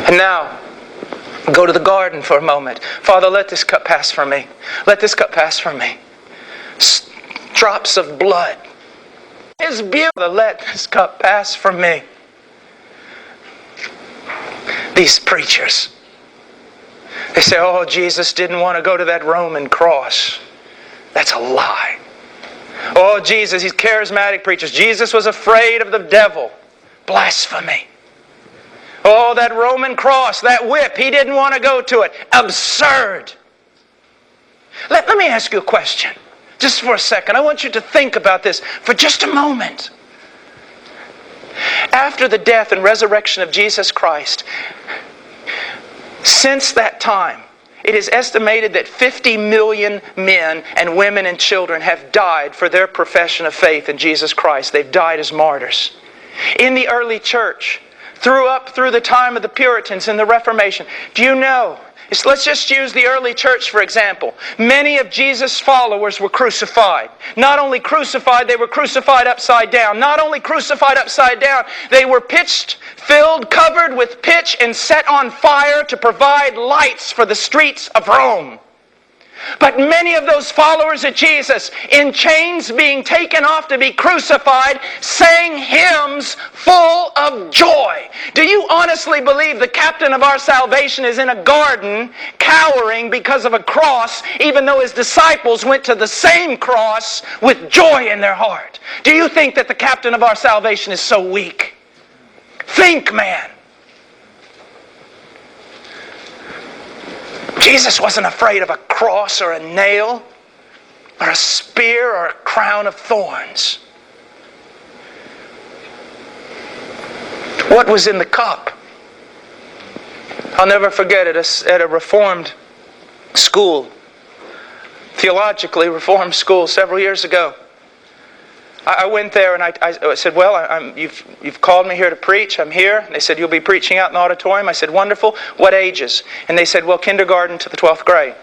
And now, go to the garden for a moment. Father, let this cup pass from me. Let this cup pass from me. Drops of blood. His beauty. Let this cup pass from me. These preachers, they say, oh, Jesus didn't want to go to that Roman cross. That's a lie. Oh, Jesus, these charismatic preachers. Jesus was afraid of the devil. Blasphemy. Oh, that Roman cross, that whip, He didn't want to go to it. Absurd. Let me ask you a question. Just for a second. I want you to think about this for just a moment. After the death and resurrection of Jesus Christ, since that time, it is estimated that 50 million men and women and children have died for their profession of faith in Jesus Christ. They've died as martyrs. In the early church, through the time of the Puritans and the Reformation, do you know, let's just use the early church for example. Many of Jesus' followers were crucified. Not only crucified, they were crucified upside down. Not only crucified upside down, they were filled, covered with pitch and set on fire to provide lights for the streets of Rome. But many of those followers of Jesus, in chains being taken off to be crucified, sang hymns full of joy. Do you honestly believe the captain of our salvation is in a garden cowering because of a cross, even though His disciples went to the same cross with joy in their heart? Do you think that the captain of our salvation is so weak? Think, man. Jesus wasn't afraid of a cross or a nail or a spear or a crown of thorns. What was in the cup? I'll never forget it at a Reformed school, theologically Reformed school several years ago. I went there and I said, well, you've called me here to preach. I'm here. And they said, you'll be preaching out in the auditorium. I said, wonderful. What ages? And they said, well, kindergarten to the 12th grade.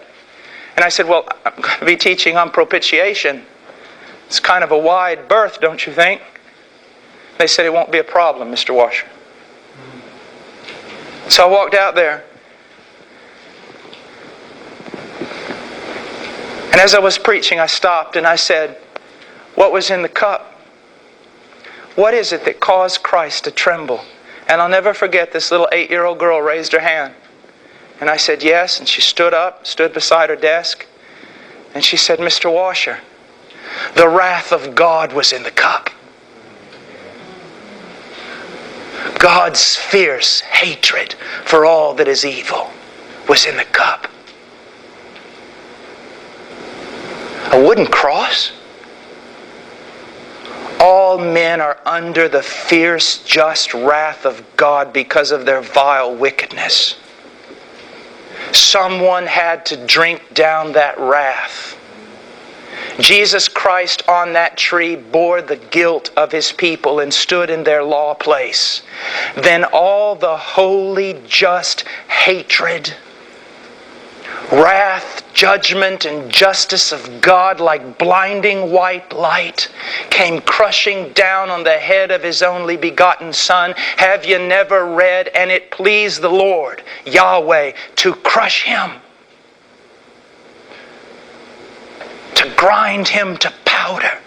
And I said, well, I'm going to be teaching on propitiation. It's kind of a wide berth, don't you think? They said, it won't be a problem, Mr. Washer. So I walked out there. And as I was preaching, I stopped and I said, what was in the cup? What is it that caused Christ to tremble? And I'll never forget, this little 8-year-old girl raised her hand. And I said, yes. And she stood up, stood beside her desk. And she said, Mr. Washer, the wrath of God was in the cup. God's fierce hatred for all that is evil was in the cup. A wooden cross? All men are under the fierce, just wrath of God because of their vile wickedness. Someone had to drink down that wrath. Jesus Christ on that tree bore the guilt of His people and stood in their law place. Then all the holy, just hatred, wrath, judgment, and justice of God like blinding white light came crushing down on the head of His only begotten Son. Have you never read, and it pleased the Lord, Yahweh, to crush Him, to grind Him to powder?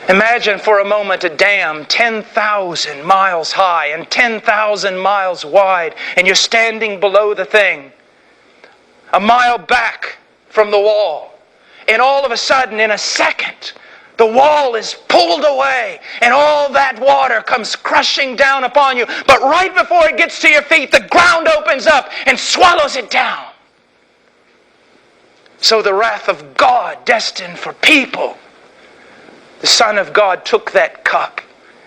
Imagine for a moment a dam 10,000 miles high and 10,000 miles wide, and you're standing below the thing, a mile back from the wall. And all of a sudden, in a second, the wall is pulled away and all that water comes crushing down upon you. But right before it gets to your feet, the ground opens up and swallows it down. So the wrath of God destined for people, the Son of God took that cup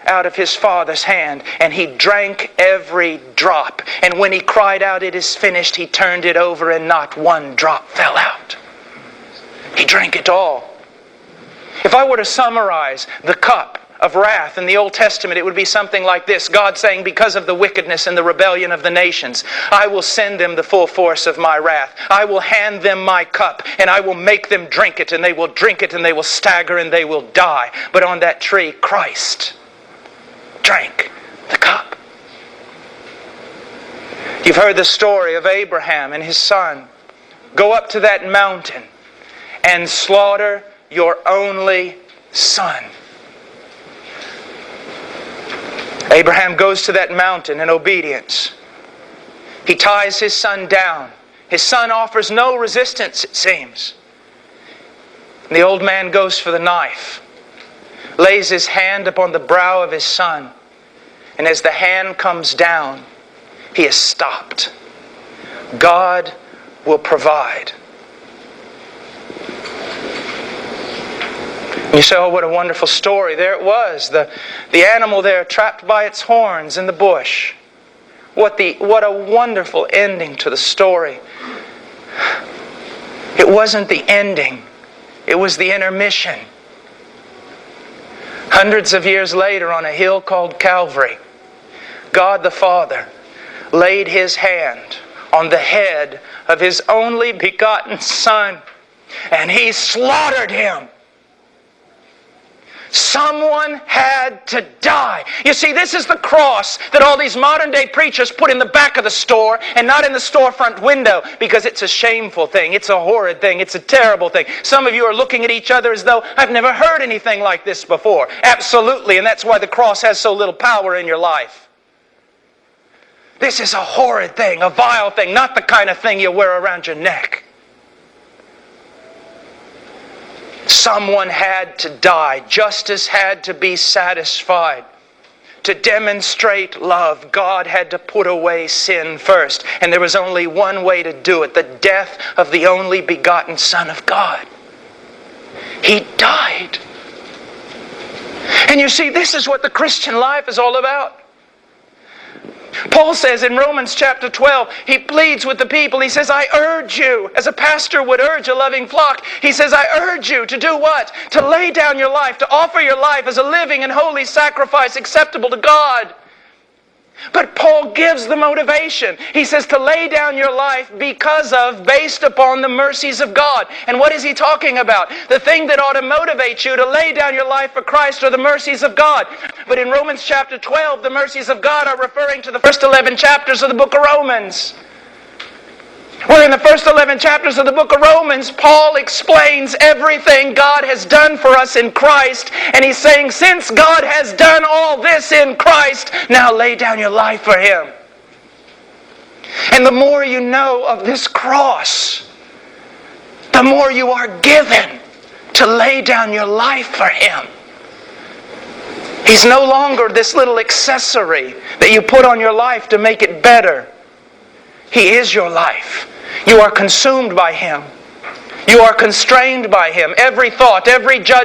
out of His Father's hand, and He drank every drop. And when He cried out, it is finished, He turned it over and not one drop fell out. He drank it all. If I were to summarize the cup of wrath in the Old Testament, it would be something like this. God saying, because of the wickedness and the rebellion of the nations, I will send them the full force of my wrath. I will hand them my cup, and I will make them drink it, and they will drink it, and they will stagger, and they will die. But on that tree, Christ drank the cup. You've heard the story of Abraham and his son. Go up to that mountain and slaughter your only son. Abraham goes to that mountain in obedience. He ties his son down. His son offers no resistance, it seems. And the old man goes for the knife, lays his hand upon the brow of his son, and as the hand comes down, he is stopped. God will provide. You say, oh, what a wonderful story. There it was, the animal there trapped by its horns in the bush. What a wonderful ending to the story. It wasn't the ending. It was the intermission. Hundreds of years later, on a hill called Calvary, God the Father laid His hand on the head of His only begotten Son, and He slaughtered Him. Someone had to die. You see, this is the cross that all these modern day preachers put in the back of the store and not in the storefront window, because it's a shameful thing. It's a horrid thing. It's a terrible thing. Some of you are looking at each other as though, I've never heard anything like this before. Absolutely, and that's why the cross has so little power in your life. This is a horrid thing, a vile thing, not the kind of thing you wear around your neck. Someone had to die. Justice had to be satisfied. To demonstrate love, God had to put away sin first. And there was only one way to do it, the death of the only begotten Son of God. He died. And you see, this is what the Christian life is all about. Paul says in Romans chapter 12, he pleads with the people. He says, I urge you, as a pastor would urge a loving flock. He says, I urge you to do what? To lay down your life, to offer your life as a living and holy sacrifice acceptable to God. But Paul gives the motivation. He says to lay down your life based upon the mercies of God. And what is he talking about? The thing that ought to motivate you to lay down your life for Christ are the mercies of God. But in Romans chapter 12, the mercies of God are referring to the first 11 chapters of the book of Romans. Where in the first 11 chapters of the book of Romans, Paul explains everything God has done for us in Christ. And he's saying, since God has done all this in Christ, now lay down your life for Him. And the more you know of this cross, the more you are given to lay down your life for Him. He's no longer this little accessory that you put on your life to make it better. He is your life. You are consumed by Him. You are constrained by Him. Every thought, every judgment.